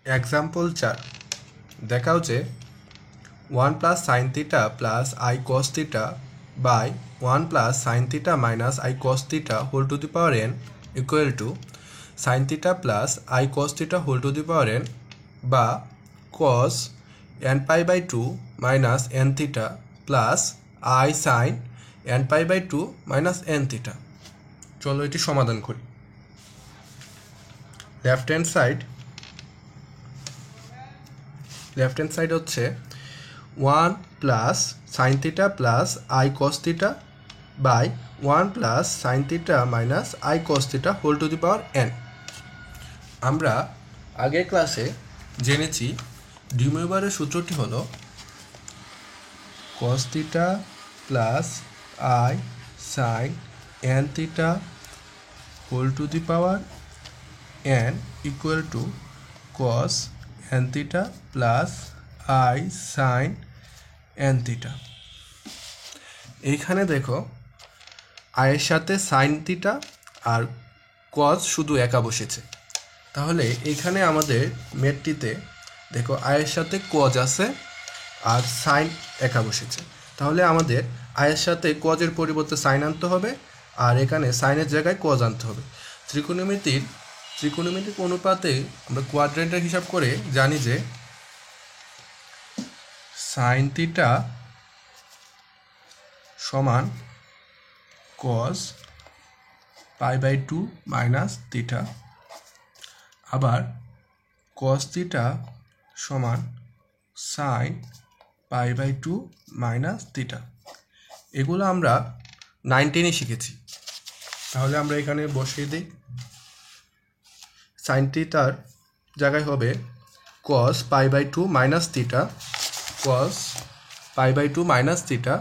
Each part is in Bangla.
एग्जाम्पल 4 देखाओ जे 1 plus sin theta plus I cos theta by 1 plus sin theta minus I cos theta whole to the power n equal to sin theta plus I cos theta whole to the power n बा cos n pi by 2 minus n theta plus I sin n pi by 2 minus n theta. चलो एटी समाधान करी। लेफ्ट हैंड साइड होच्छे 1 plus sin theta plus I cos theta by 1 plus sin theta minus I cos theta whole to the power n। আমরা আগের ক্লাসে জেনেছি ডিমোভারের সূত্রটি হলো cos theta plus I sin n থিটা whole to the power n equal to cos n theta plus I sin n theta. এইখানে দেখো I এর সাথে sin থিটা আর cos শুধু একা বসেছে, তাহলে এইখানে আমাদের মেটটিতে দেখো I এর সাথে cos আছে আর sin একা বসেছে, তাহলে আমাদের I এর সাথে cos এর পরিবর্তে sin আনতে হবে আর এখানে sin এর জায়গায় cos আনতে হবে। ত্রিকোণমিতিক অনুপাতে আমরা কোয়াড্রেন্টের হিসাব করে জানি যে sin থিটা সমান cos pi by 2 minus theta, আবার cos থিটা সমান sin pi by 2 minus theta. এগুলো আমরা 9-10-এ শিখেছি, তাহলে আমরা এখানে বসিয়ে দিই। sin থিটার জায়গায় হবে cos pi by 2 minus theta, cos pi by 2 minus theta,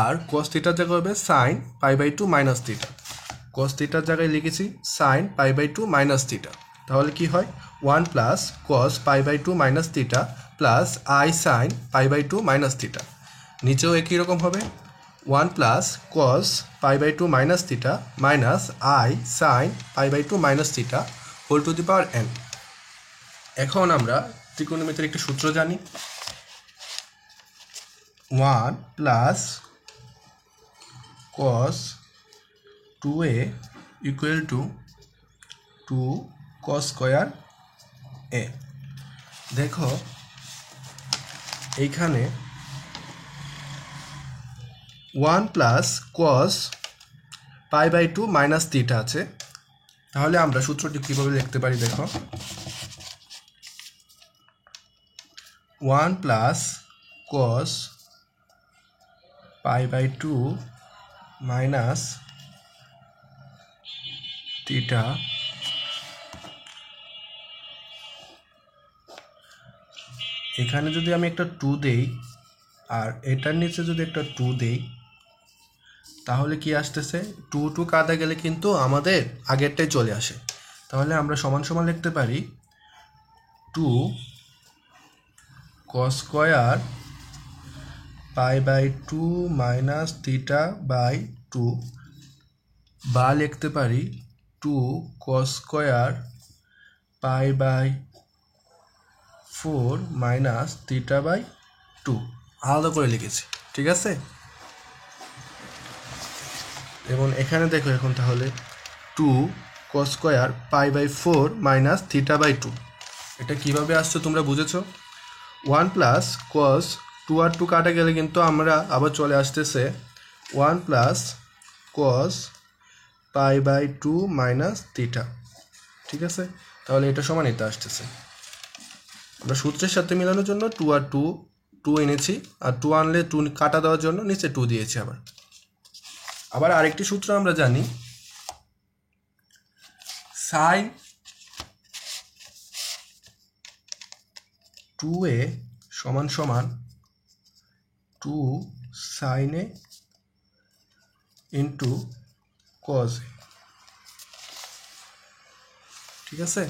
আর cos থিটার জায়গায় হবে sin pi by 2 minus theta. cos থিটার জায়গায় লিখেছি sin pi by 2 minus theta, তাহলে কি হয় 1 plus cos pi by 2 minus theta plus I sin pi by 2 minus theta. নিচেও একই রকম হবে 1 plus cos pi by 2 minus theta minus I sin pi by 2 minus theta whole to the power n। এখন আমরা ত্রিকোণমিতির একটি সূত্র জানি, 1 plus cos 2a equal to 2 cos square a। দেখো এইখানে 1 plus cos pi by 2 minus theta আছে, তাহলে আমরা সূত্রটি কিভাবে লিখতে পারি দেখো 1 plus cos pi by 2 minus theta এখানে যদি আমি একটা 2 দেই আর এটার নিচে যদি একটা 2 দেই, তাহলে কি আসতেছে 2 কাটা গেলে কিন্তু আমাদের আগেরটাই চলে আসে, তাহলে আমরা সমান সমান লিখতে পারি 2 cos square pi by 2 minus theta by 2, বা লিখতে পারি 2 cos square pi by 4 minus theta by 2 আলাদা করে লিখেছি, ঠিক আছে। এবং এখানে দেখো এখন তাহলে 2 cos square pi by 4 minus theta by 2 এটা কিভাবে আসছে তোমরা বুঝেছো। 1 প্লাস cos 2 আর 2 কাটা গেলে কিন্তু আমরা আবার চলে আসতেছে 1 plus cos pi by 2 minus theta, ঠিক আছে। তাহলে এটা সমান এটা আসতেছে। আমরা সূত্রের সাথে মেলানোর জন্য 2 আর 2 এনেছি, আর 2 আনলে 2 কাটা দেওয়ার জন্য নিচে 2 দিয়েছি। আবার আরেকটি সূত্র আমরা জানি sin 2a সমান সমান 2 sin a into cos a, ঠিক আছে।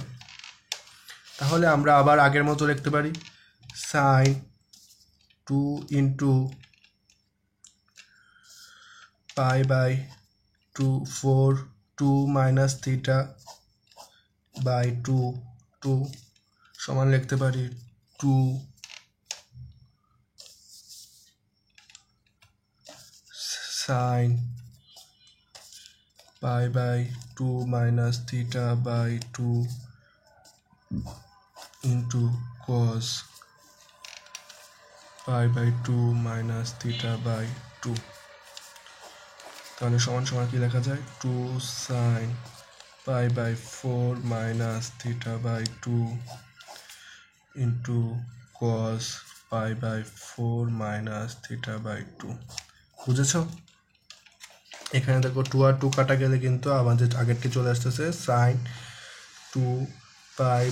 তাহলে আমরা আবার আগের মতো লিখতে পারি sin 2 into pi by 2 4 2 minus theta by 2 2 সমান লিখতে পারি 2 sin pi by 2 minus theta by 2 into cos pi by 2 minus theta by 2 তাহলে সমান সমান কি লেখা যায় 2 sin pi by 4 minus theta by 2 into cos pi by 4 minus theta by 2 বুঝেছো? এখানে দেখো 2 আর 2 কাটা গেলে কিন্তু আমাদের আগেরটি চলে আসতেছে sin 2 pi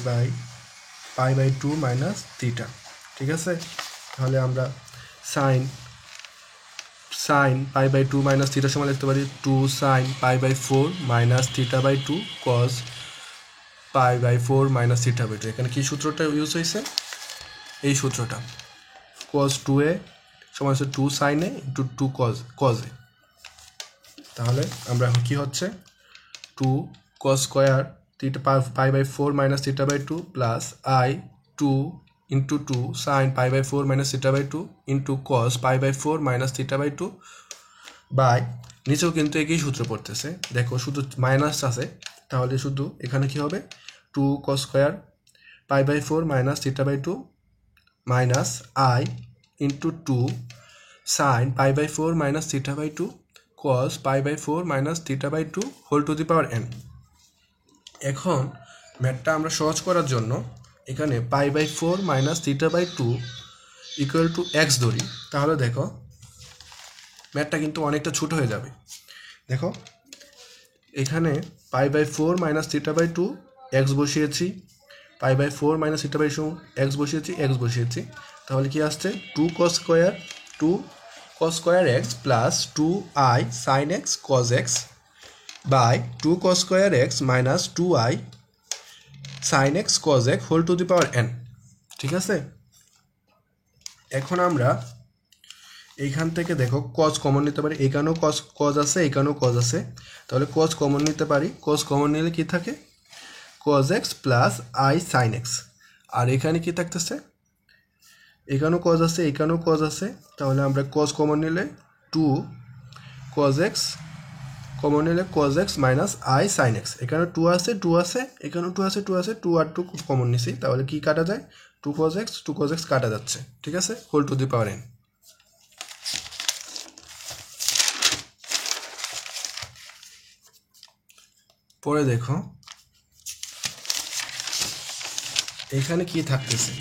by 2 minus theta। ঠিক আছে, তাহলে আমরা sin pi by 2 minus theta সমান লিখতে পারি 2 sin pi by 4 minus theta by 2 cos pi by 4 minus theta by 2। এখানে কি সূত্রটা ইউজ হয়েছে? এই সূত্রটা cos 2a সমান হচ্ছে 2 sin a into 2 cos a। তাহলে আমরা এখন কি হচ্ছে 2 cos square theta pi by 4 minus theta by 2 plus I 2 into 2 sin pi by 4 minus theta by 2 into cos pi by 4 minus theta by 2 by নিচেও কিন্তু একই সূত্র পড়তেছে। দেখো শুধু মাইনাস আছে, তাহলে শুধু এখানে কি হবে 2 cos square pi by 4 minus theta by 2 minus I into 2 sin pi by 4 minus theta by 2 cos pi by 4 minus theta by 2 whole to the power n। এখন ম্যাথটা আমরা সহজ করার জন্য এখানে pi by 4 minus theta by 2 equal to x ধরি, তাহলে দেখো ম্যাথটা কিন্তু অনেকটা ছোট হয়ে যাবে। দেখো এখানে pi by 4 minus theta by 2 x বসিয়েছি, pi by 4 minus theta by 2 x বসিয়েছি, তাহলে কি আসছে 2 cos square x plus 2i sin x cos x by 2 cos square x minus 2i sin x cos x whole to the power n। ঠিক আছে, এখন আমরা এইখান থেকে দেখো cos কমন নিতে পারি, এখানেও cos আছে, এখানেও cos আছে, তাহলে cos কমন নিতে পারি। cos কমন নিলে কি থাকে cos x plus i sin x, আর এখানে কি থাকতেছে এখানেও cos আছে, এখানেও cos আছে, তাহলে আমরা cos কমন নিলে 2 cos x কমন নিলে cos x minus i sin x, এখানে 2 আছে, এখানেও 2 আছে, 2 আর 2 কমন নিছি, তাহলে কি কাটা যায় 2 cos x কাটা যাচ্ছে। ঠিক আছে, whole to the power n। পরে দেখো এখানে কি থাকতেছে,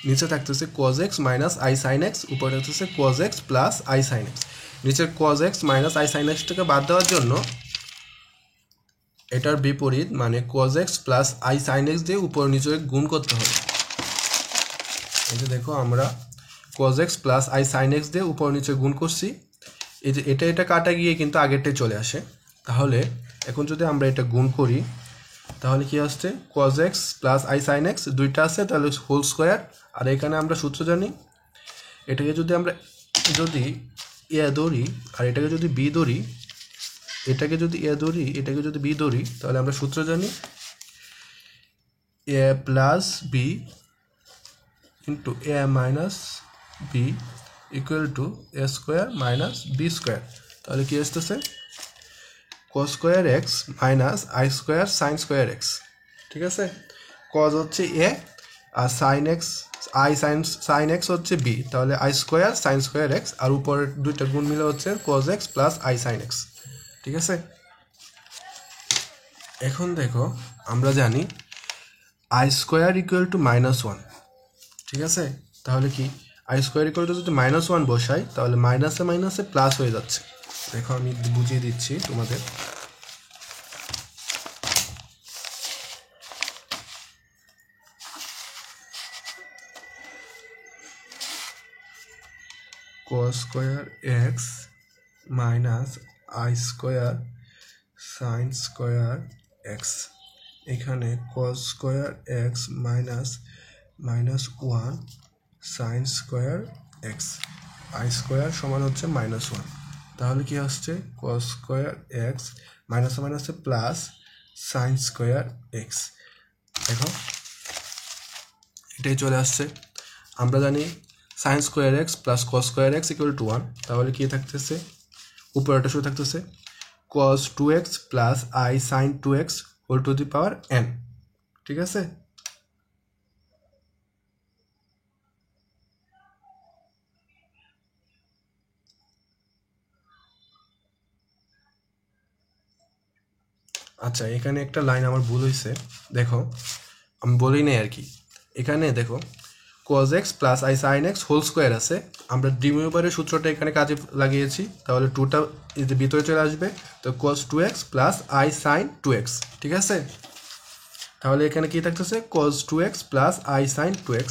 নিচে থাকতেছে cos x minus i sin x, উপরে থাকতেছে cos x plus i sin x। নিচের cos x minus i sin x টাকে বাদ দেওয়ার জন্য এটার বিপরীত মানে cos x plus i sin x দিয়ে উপর নিচে গুণ করতে হবে। এই যে দেখো আমরা cos x plus i sin x দিয়ে উপর নিচে গুণ করছি, এই যে এটা কাটা গিয়ে কিন্তু আগেরটাই চলে আসে। তাহলে এখন যদি আমরা এটা গুণ করি তাহলে কি আসছে cos x plus i sin x দুইটা আছে, তাহলে হোল স্কয়ার। আর এখানে আমরা সূত্র জানি, এটাকে যদি আমরা a ধরি আর এটাকে যদি b ধরি, এটাকে যদি a ধরি এটাকে যদি b ধরি, তাহলে আমরা সূত্র জানি a plus b into a minus b equal to a square minus b square। তাহলে কি আসতেছে cos square x minus i square sin square x। ঠিক আছে, cos হচ্ছে a R sin x sin x হচ্ছে b, তাহলে i square sin square x আর উপরের দুইটা গুণ মিলে হচ্ছে cos x plus i sin x। ঠিক আছে, এখন দেখো আমরা জানি i square equal to -1। ঠিক আছে, তাহলে কি i square equal to যদি -1 বসাই তাহলে মাইনাসে মাইনাসে প্লাস হয়ে যাচ্ছে। দেখো আমি বুঝিয়ে দিচ্ছি তোমাদের। cos square x minus i square sin square x, এখানে cos square x minus -1 sin square x, i square সমান হচ্ছে -1, তাহলে কি আসছে cos square x মাইনাসে মাইনাসে প্লাস sin square x। দেখো এটাই চলে আসছে। আমরা জানি sin square x plus cos square x equal to 1, তাহলে কি থাকতেছে উপরেটা শুধু থাকতেছে cos 2x plus I sin 2x whole to the power n। ঠিক আছে, আচ্ছা এখানে একটা লাইন আমার ভুল হয়েছে, দেখো আমি বলি নাই আর কি। এখানে দেখো cos x plus I sin x whole square আছে, আমরা ডিমিউবারের সূত্রটা এখানে কাজে লাগিয়েছি, তাহলে 2টা ভিতরে চলে আসবে, তো cos 2x plus I sin 2x। ঠিক আছে, তাহলে এখানে কি থাকতেছে cos 2x plus I sin 2x।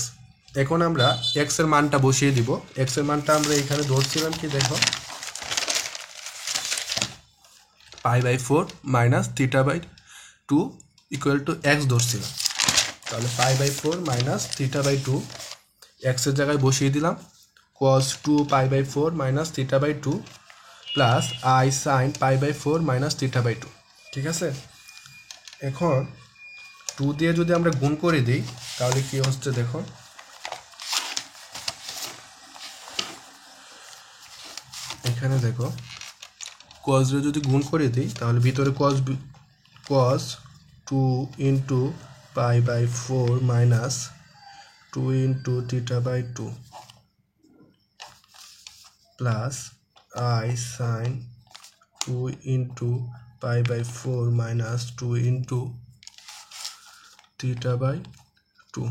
এখন আমরা x এর মানটা বসিয়ে দিব। x এর মানটা আমরা এখানে ধরছিলাম কি, দেখো π/4 মাইনাস θ/2 ইকুয়াল টু x ধরছিলাম, তাহলে π/4 মাইনাস θ/2 x এর জায়গায় বসিয়ে দিলাম, cos 2 π/4 minus θ/2 plus I sin π/4 minus θ/2। ঠিক আছে, এখন 2 দিয়ে যদি আমরা গুণ করে দিই তাহলে কি হচ্ছে, দেখো এখানে দেখো cos রে যদি গুণ করে দিই তাহলে ভিতরে cos 2 into π/4 minus 2 into θ/2 plus I sin 2 into π/4 minus 2 into θ/2।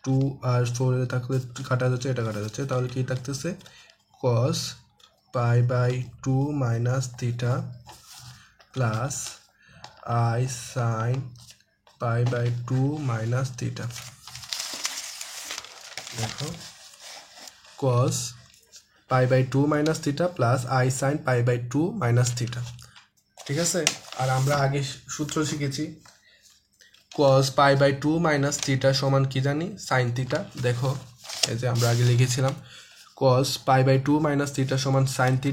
2 আর 4 এ থাকলে কাটা যাচ্ছে, এটা কাটা যাচ্ছে, তাহলে কি থাকতেছে cos π/2 minus θ plus I sin π/2 minus θ। দেখো cos π/2 minus θ plus I sin π/2 minus θ। ঠিক আছে, আর আমরা আগে সূত্র শিখেছি cos π/2 মাইনাস θ সমান কি জানি sin θ। দেখো এই যে আমরা আগে লিখেছিলাম cos π/2 মাইনাস θ সমান sin θ,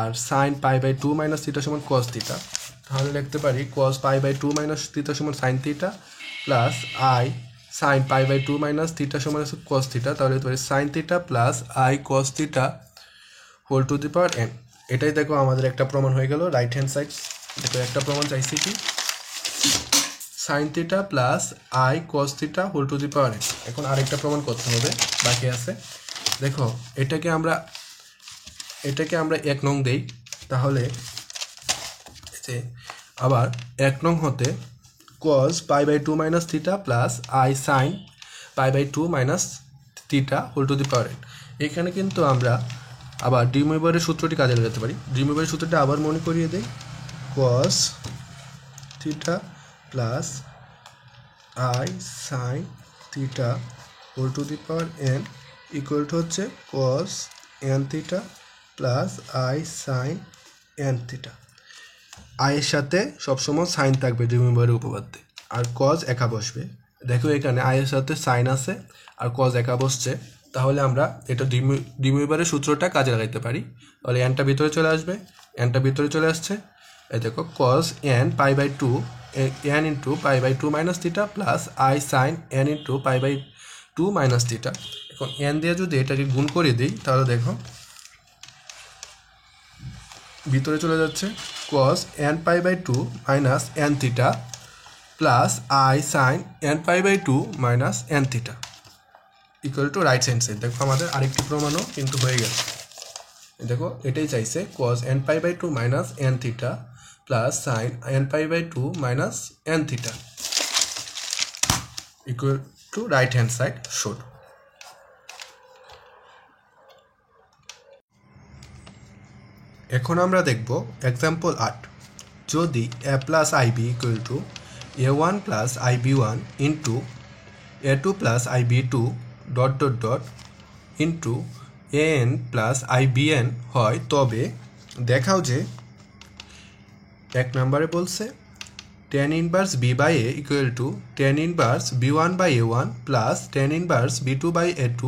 আর sin π/2 মাইনাস θ সমান cos θ। তাহলে লিখতে পারি cos π/2 মাইনাস θ সমান sin θ plus I sin π/2 minus θ সমান cos θ, তাহলে লিখতে পারি sin θ plus I cos θ whole to the power n। এটাই দেখো আমাদের একটা প্রমাণ হয়ে গেল রাইট হ্যান্ড সাইড। দেখো একটা প্রমাণ চাইছি কি sin θ plus I cos θ whole to the power n। এখন আরেকটা প্রমাণ করতে হবে বাকি আছে। দেখো এটাকে আমরা 1 নং দেই, তাহলে আবার 1 নং হতে cos π/2 minus θ plus I sin π/2 minus θ whole to the power n। এখানে কিন্তু আমরা আবার ডিমিউবারের সূত্রটি কাজে লাগাতে পারি। ডিমিউবারের সূত্রটা আবার মনে করিয়ে দেই, cos θ plus I sin θ whole to the power n equal to হচ্ছে cos n θ plus I sin n θ। I এর সাথে সবসময় সাইন থাকবে ডিমিউবারের উপপাদ্যে, আর cos একা বসবে। দেখো এখানে I এর সাথে সাইন আছে আর cos একা বসছে, তাহলে আমরা এটা ডিমিউবারের সূত্রটা কাজে লাগাইতে পারি। তাহলে nটা ভিতরে চলে আসবে, nটা ভিতরে চলে আসছে, এই দেখো cos n π/2 n into π/2 minus θ plus I sin n into π/2 minus θ। এখন n দিয়ে যদি এটাকে গুণ করে দিই তাহলে দেখো ভিতরে চলে যাচ্ছে cos n π/2 minus n θ plus I sin n π/2 minus n θ equal to right hand side. দেখো আমাদের আরেকটি প্রমাণও কিন্তু হয়ে গেল। দেখো এটাই চাইছে cos n π/2 minus n θ plus sin n π/2 minus n θ equal to right hand side showed. এখন আমরা দেখব এক্সাম্পল 8। যদি a plus ib equal to a1 plus ib1 into a2 plus ib2 dot dot dot into an plus ibn হয়, তবে দেখাও যে 1 নম্বরে বলছে tan inverse b by a equal to tan inverse b1 by a1 plus tan inverse b2 by a2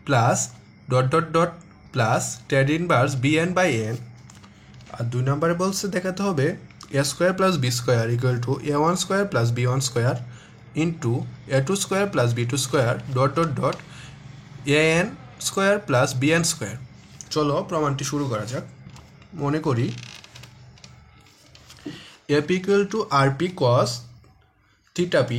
plus dot dot dot plus tan inverse bn by n। আর 2 নম্বরে বলছে দেখাতে হবে a square plus b square equal to a1 square plus b1 square into a2 square plus b2 square dot dot dot an square plus bn square। চলো প্রমাণটি শুরু করা যাক। মনে করি f equal to rp cos theta p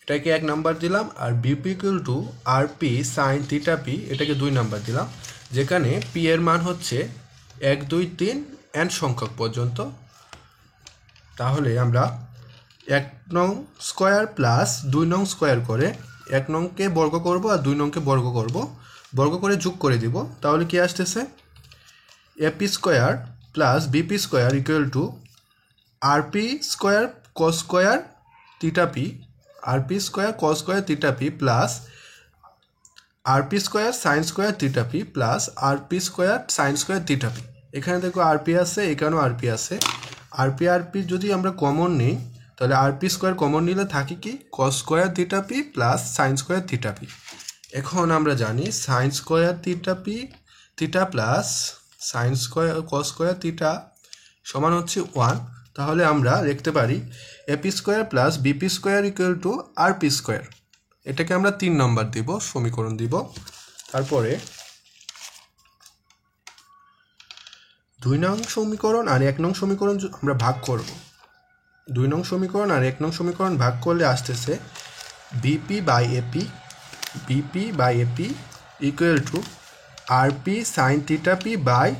এটাকে 1 নাম্বার দিলাম, আর bp equal to rp sin theta p এটাকে 2 নাম্বার দিলাম, যেখানে p এর মান হচ্ছে 1 2 3 n সংখ্যক পর্যন্ত। তাহলে আমরা 1 নং স্কয়ার প্লাস 2 নং স্কয়ার করে 1 নংকে বর্গ করব আর 2 নংকে বর্গ করব, বর্গ করে যোগ করে দিব। তাহলে কি আসতেছে ap square plus bp square equal to rp square cos square theta p, rp square cos square theta p plus rp square sin square theta p plus rp square sin square theta p। এখানে দেখো rp আছে, এখানেও rp আছে। rp যদি আমরা কমন নিই তাহলে rp স্কয়ার কমন নিলে থাকে কি cos square theta p plus sin square theta p। এখন আমরা জানি sin square theta p theta plus sin square cos square theta সমান হচ্ছে 1। তাহলে আমরা লিখতে পারি ap square plus bp square equal to rp square. এটাকে আমরা 3 নম্বর দিব, সমীকরণ দিব। তারপরে 2 নং সমীকরণ আর 1 নং সমীকরণ আমরা ভাগ করব। 2 নং সমীকরণ আর 1 নং সমীকরণ ভাগ করলে আসতেছে bp by ap equal to rp sin theta p by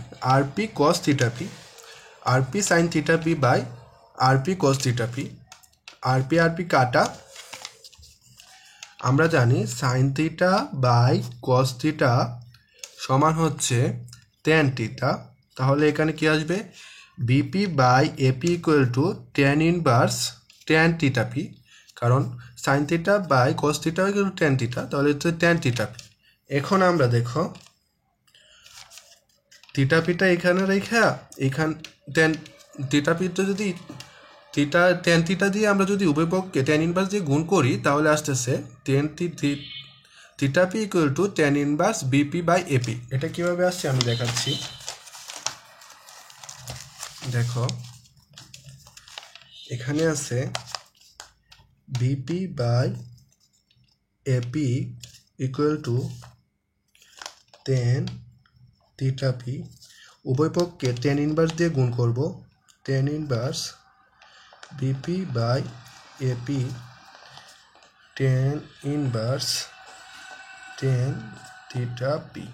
rp cos theta p, rp sin theta p by rp cos theta p। rp কাটা, আমরা জানি sin theta by cos theta সমান হচ্ছে tan theta। তাহলে এখানে কি আসবে bp by ap equal to tan inverse tan theta p, কারণ sin theta by cos theta equal to tan theta, তাহলে হচ্ছে tan theta p। এখন আমরা দেখো থিটা পিটা এখানে রেখা এখান tan থিটা পিটা যদি থিটা tan থিটা দিয়ে আমরা যদি উভয় পক্ষে tan ইনভার্স দিয়ে গুণ করি তাহলে আসতেছে tan theta p equal to tan inverse BP by ap. এটা কিভাবে আসছে আমি দেখাচ্ছি। দেখো এখানে আছে bp by ap equal to tan theta p, উভয় পক্ষে tan ইনভার্স দিয়ে গুণ করব, tan inverse BP by ap tan inverse tan theta P.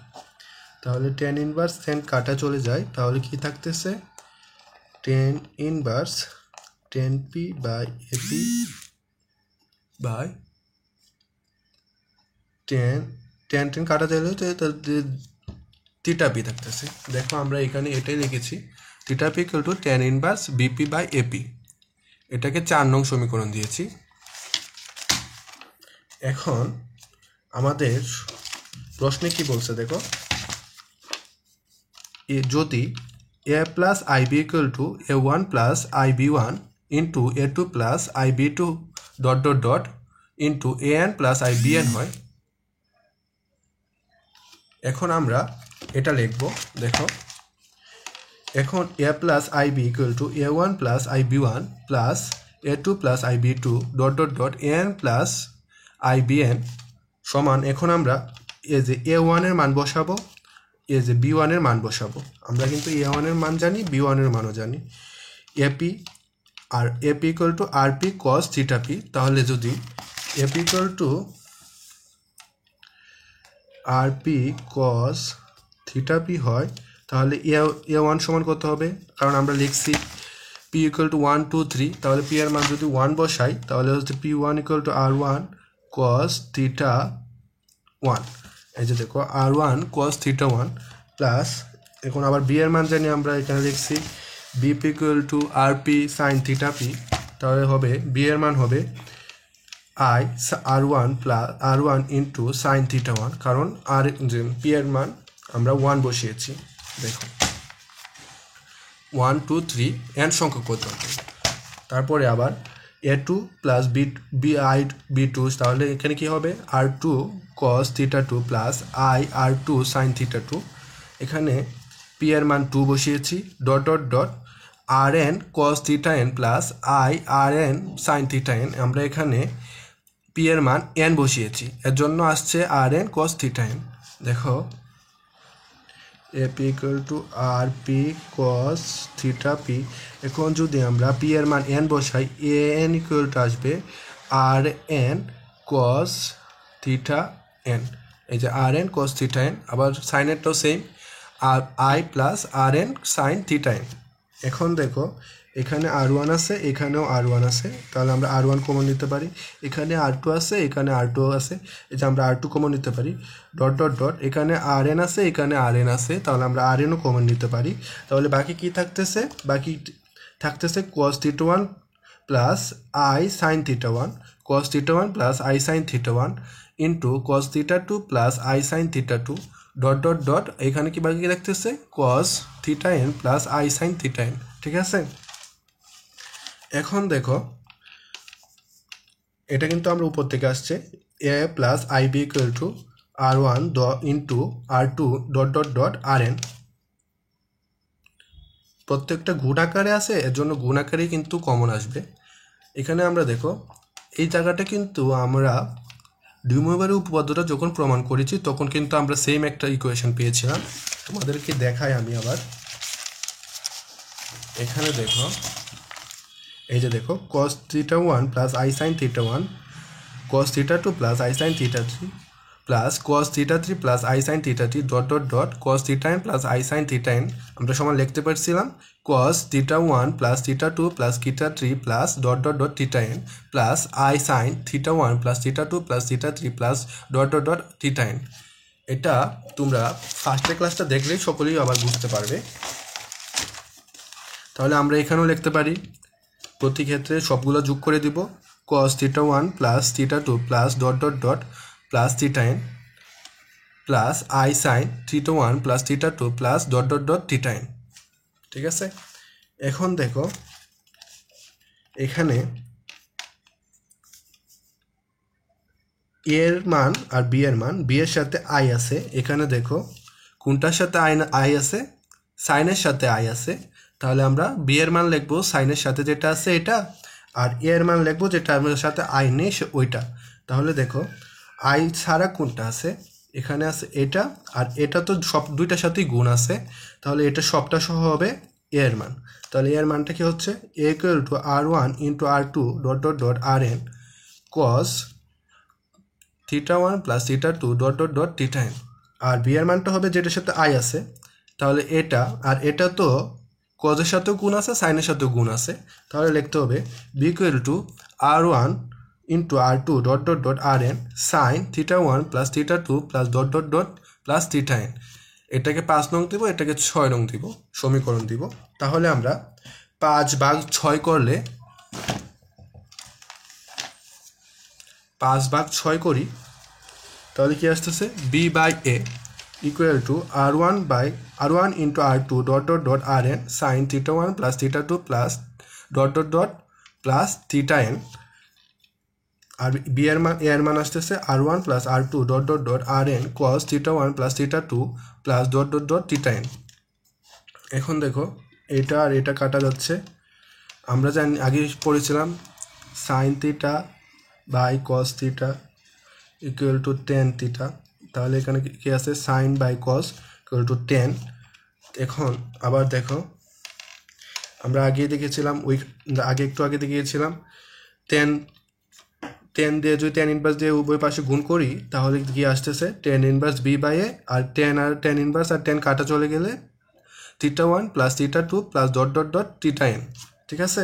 তাহলে tan ইনভার্স tan কাটা চলে যায়, তাহলে কি থাকতেছে tan inverse tan p by ap by tan কাটা চলে থিটা পি থাকতেছে। দেখো আমরা এখানে এটাই লিখেছি theta p equal to tan inverse BP by ap. এটাকে 4 নং সমীকরণ দিয়েছি। এখন আমাদের প্রশ্নে কি বলছে দেখো, যদি a plus IB equal to a1 plus IB one into a2 plus IB two dot dot dot into an plus IBN হয়। এখন আমরা এটা লিখব। দেখো এখন a plus IB equal to a1 plus IB one plus a2 plus IB two dot dot dot an plus IBN সমান, এখন আমরা এই যে a1 এর মান বসাবো, এই যে b1 এর মান বসাবো। আমরা কিন্তু a1 এর মান জানি, b1 এর মানও জানি। এপি আর AP equal to RP cos theta P. তাহলে যদি AP equal to RP cos theta P হয় তাহলে a1 সমান কত হবে, কারণ আমরা লিখছি p ইকুয়াল টু 1 2 3, তাহলে p এর মান যদি 1 বসাই তাহলে হচ্ছে p1 equal to r1 cos theta 1। এই যে দেখো r1 cos থিটা 1 প্লাস, এখন আবার b এর মান জানি, আমরা এখানে লিখছি bp equal to rp sin theta p। তাহলে হবে b এর মান হবে i r1 plus r1 into sin theta 1, কারণ আর যে p এর মান আমরা 1 বসিয়েছি। দেখো 1 2 3 n সংখ্যক পর্যন্ত। তারপরে আবার a2 প্লাস b2, তাহলে এখানে কি হবে r2 cos theta 2 plus i r2 sin theta 2। এখানে p এর মান 2 বসিয়েছি, dot dot dot R N cos theta N plus I R N sine theta N. আমরা এখানে পি এর মান এন বসিয়েছি, এর জন্য আসছে R N cos theta N. দেখো AP equal to R P cos theta P. এখন যদি আমরা পি এর মান এন বসাই, এ এন ইকুয়াল টু আসবে R N cos theta N. এই যে R N cos theta N, আবার সাইনেরটাও সেম, আর I plus R N sine theta N. এখন দেখো এখানে আর ওয়ান আছে, এখানেও আর ওয়ান আছে, তাহলে আমরা আর ওয়ান কমন নিতে পারি। এখানে আর টু আছে, এখানে আর টু আছে, এই যে আমরা আর টু কমন নিতে পারি। ডট ডট ডট, এখানে আর এন আছে, এখানে আর এন আছে, তাহলে আমরা আর এনও কমন নিতে পারি। তাহলে বাকি কি থাকতেছে? বাকি থাকতেছে cos theta one plus I sine theta one, cos theta one plus I sine theta one into cos theta two plus I sine theta two dot dot dot. এখানে কি বাকি রাখতেছে? Cos theta N plus I sine theta N. ঠিক আছে, এখন দেখো এটা কিন্তু আমরা উপর থেকে আসছে, A plus I B equal to R one into R two dot dot dot R N. প্রত্যেকটা গুণ আকারে আছে, এর জন্য গুণ আকারেই কিন্তু কমন আসবে। এখানে আমরা দেখো এই জায়গাটা কিন্তু আমরা ডিউমোভারের উপপাদ্যটা যখন প্রমাণ করেছি তখন কিন্তু আমরা সেম একটা ইকুয়েশন পেয়েছিলাম। তোমাদেরকে দেখাই আমি আবার। এখানে দেখো এই যে দেখো cos theta one plus I sine theta one, cos theta two plus I sine theta three plus cos theta three plus I sine theta three dot dot dot cos theta N plus I sine theta N. আমরা সমান লিখতে পারছিলাম cos theta one plus theta two plus theta three plus dot dot dot theta N plus I sine theta one plus theta two plus theta three plus dot dot dot theta N. এটা তোমরা ফার্স্টের ক্লাসটা দেখলেই সকলেই আবার বুঝতে পারবে। তাহলে আমরা এখানেও লিখতে পারি, প্রতি ক্ষেত্রে সবগুলো যোগ করে দিব, cos theta one plus theta two plus dot dot dot plus theta N plus I sine theta one plus theta two plus dot dot dot theta N. ঠিক আছে, এখন দেখো এখানে এর মান আর বি এর মান, বি এর সাথে আই আছে, এখানে দেখো কোনটার সাথে আই আছে? সাইনের সাথে আই আছে, তাহলে আমরা বি এর মান লিখবো সাইনের সাথে যেটা আছে এটা, আর এ এর মান লিখবো যেটা আমাদের সাথে আই নেই ওইটা। তাহলে দেখো আই ছাড়া কোনটা আছে? এখানে আছে এটা, আর এটা তো সব দুইটার সাথেই গুণ আছে, তাহলে এটা সবটা সহ হবে এ এর মান। তাহলে এর মানটা কি হচ্ছে? A equal to R one into R two dot dot dot R N cos theta one plus theta two dot dot dot theta N. আর বি এর মানটা হবে যেটার সাথে আই আছে, তাহলে এটা, আর এটা তো কজের সাথেও গুণ আছে, সাইনের সাথেও গুণ আছে, তাহলে লিখতে হবে B equal to R one into R two dot dot dot R N sine theta one plus theta two plus dot dot dot plus theta N. এটাকে 5 নং দিব, এটাকে 6 নং দিব, সমীকরণ দিব। তাহলে আমরা 5/6 করলে 5/6 করি, তাহলে কি আসতেছে? B by A equal to R one into R two dot dot dot R N sine theta one plus theta two plus dot dot dot plus theta N. আর বি এর মান, এ এর মান আসতেছে R one plus R two dot dot dot R N cos theta one plus theta two plus dot dot dot theta N. এখন দেখো এটা আর এটা কাটা যাচ্ছে, আমরা জানি আগে পড়েছিলাম sine theta by cos theta equal to tan theta, তাহলে এখানে কি আছে? Sine by cos equal to 10। এখন আবার দেখো আমরা আগে দেখেছিলাম, একটু আগে দেখিয়েছিলাম 10 দিয়ে যদি 10 ইনভার্স দিয়ে উভয় পাশে গুণ করি তাহলে কি আসতেছে? 10 ইনভার্স বি বাই এ, আর 10 ইনভার্স আর 10 কাটা চলে গেলে theta one plus theta two plus dot dot dot theta N. ঠিক আছে,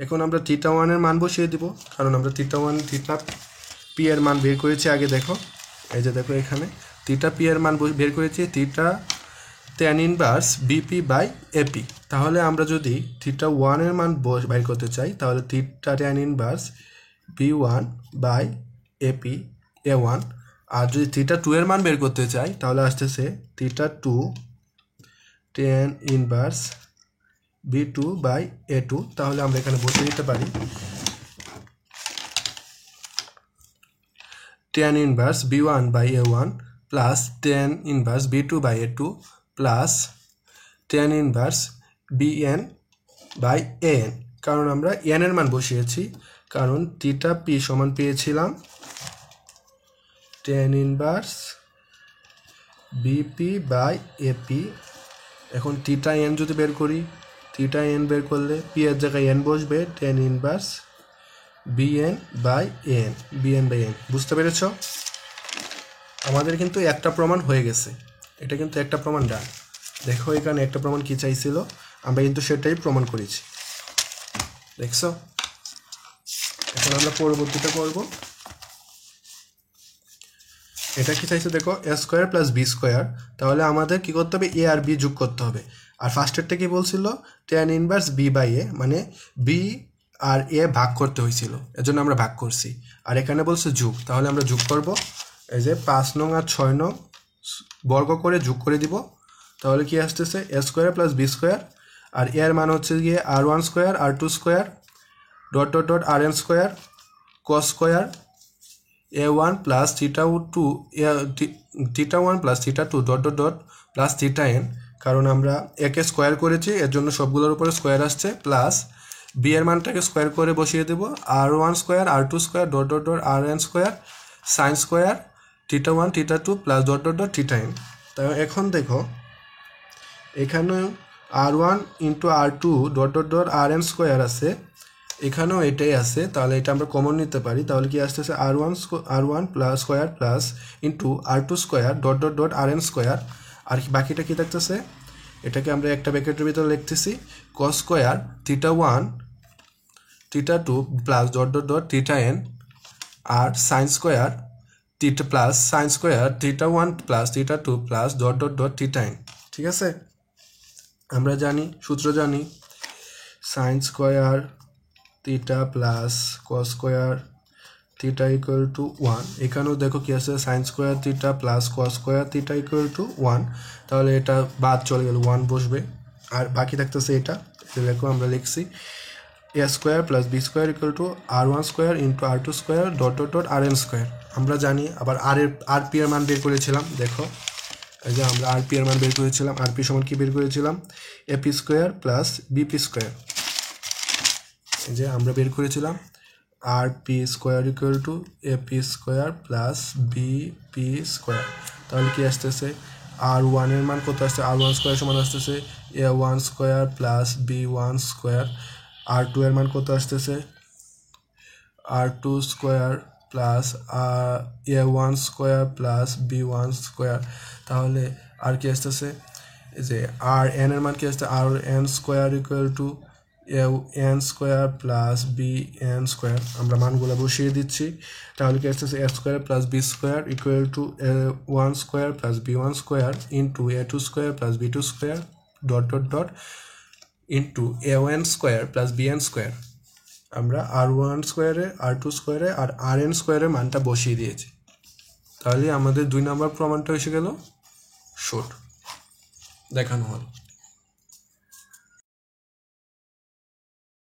এখন আমরা থিটা ওয়ানের মান বসিয়ে দিব, কারণ আমরা থিটা পি এর মান বের করেছি আগে। দেখো এই যে দেখো এখানে থিটা পি এর মান বের করেছি, theta tan inverse BP by AP. তাহলে আমরা যদি থিটা ওয়ানের মান বাইর করতে চাই তাহলে theta tan inverse B one by AP A one, আর যদি থিটা টু এর মান বের করতে চাই তাহলে আসতেছে theta two tan inverse B two by A two. তাহলে আমরা এখানে বসে দিতে পারি tan inverse B one by A one plus tan inverse B two by A two plus tan inverse B N by N, কারণ আমরা এন এর মান বসিয়েছি, কারণ থিটা পি সমান পেয়েছিলাম tan inverse BP by AP. এখন থিটা এন যদি বের করি, থিটা এন বের করলে পি এর জায়গায় এন বসবে, tan inverse BN by N, BN by N. বুঝতে পেরেছ? আমাদের কিন্তু একটা প্রমাণ হয়ে গেছে, এটা কিন্তু একটা প্রমাণ ডান। দেখো এখানে একটা প্রমাণ কি চাইছিল, আমরা কিন্তু সেটাই প্রমাণ করেছি, দেখছো? এখন আমরা পরবর্তীটা করব। এটা কি চাইছে দেখো, এ স্কোয়ার প্লাস বি স্কোয়ার। তাহলে আমাদের কি করতে হবে, এ আর বি যোগ করতে হবে। আর ফার্স্টেরটা কি বলছিল, টেন ইনভার্স বি বাই এ, মানে বি আর এ ভাগ করতে হয়েছিল, এজন্য আমরা ভাগ করছি। আর এখানে বলছে যোগ, তাহলে আমরা যোগ করব। এই যে 5 নং আর 6 নং বর্গ করে যোগ করে দিব। তাহলে কি আসতেছে, A square plus B square, আর এ এর মান হচ্ছে গিয়ে R one square R two square dot dot dot R N square cos square A one plus theta two, theta one plus theta two dot dot dot plus theta N, কারণ আমরা একে স্কোয়ার করেছি এর জন্য সবগুলোর উপরে স্কোয়ার আসছে, প্লাস বি এর মানটাকে স্কোয়ার করে বসিয়ে দেবো, R one square R two square dot dot dot R N square sine square theta one theta two plus dot dot dot theta N. তাই এখন দেখো এখানে R one into R two dot dot dot R N square আছে, এখানেও এটাই আছে, তাহলে এটা আমরা কমন নিতে পারি। তাহলে কি আসতেছে R one plus square plus into R two square dot dot dot R N square. আর বাকিটা কি থাকতেছে, এটাকে আমরা একটা ব্র্যাকেটের ভিতরে লিখতেছি cos square theta one theta two plus dot dot dot theta N, আর sine square theta plus sine square theta one plus theta two plus dot dot dot theta N. ঠিক আছে, আমরা জানি, সূত্র জানি, sine square theta plus cos square theta equal to 1। এখানেও দেখো কি আছে, sign square theta plus cos square theta equal to 1। তাহলে এটা বাদ চলে গেল, 1 বসবে, আর বাকি থাকতেছে এটা। দেখো আমরা লিখছি A square plus B square equal to R one square into R two square dot dot dot R N square. আমরা জানি, আবার আর পি এর মান বের করেছিলাম। দেখো এই যে আমরা আর পি এর মান বের করেছিলাম, আর পি সমান কি বের করেছিলাম, AP square plus BP square. এই যে আমরা বের করেছিলাম R P square equal to AP square plus BP square. তাহলে কি আসতেছে, আর ওয়ানের মান কত আসছে, আর ওয়ান স্কোয়ার সমান আসতেছে A one square plus B one square. R two এর মান কত আসতেছে, R two square plus A one square plus B one square. তাহলে আর কি আসতেছে, যে আর এন এর মান কি আসছে, R N square equal to N square plus B N square. আমরা মানগুলো বসিয়ে দিচ্ছি। তাহলে কি আসতেছে, A square plus B square equal to A one square plus B one square into A two square plus B two square dot dot dot into A one square plus B N square. আমরা আর ওয়ান স্কোয়ারে আর টু স্কোয়ারে আর আর এন স্কোয়ারের মানটা বসিয়ে দিয়েছি। তাহলে আমাদের 2 নম্বর প্রমাণটা এসে গেল শর্ট দেখানো হলো।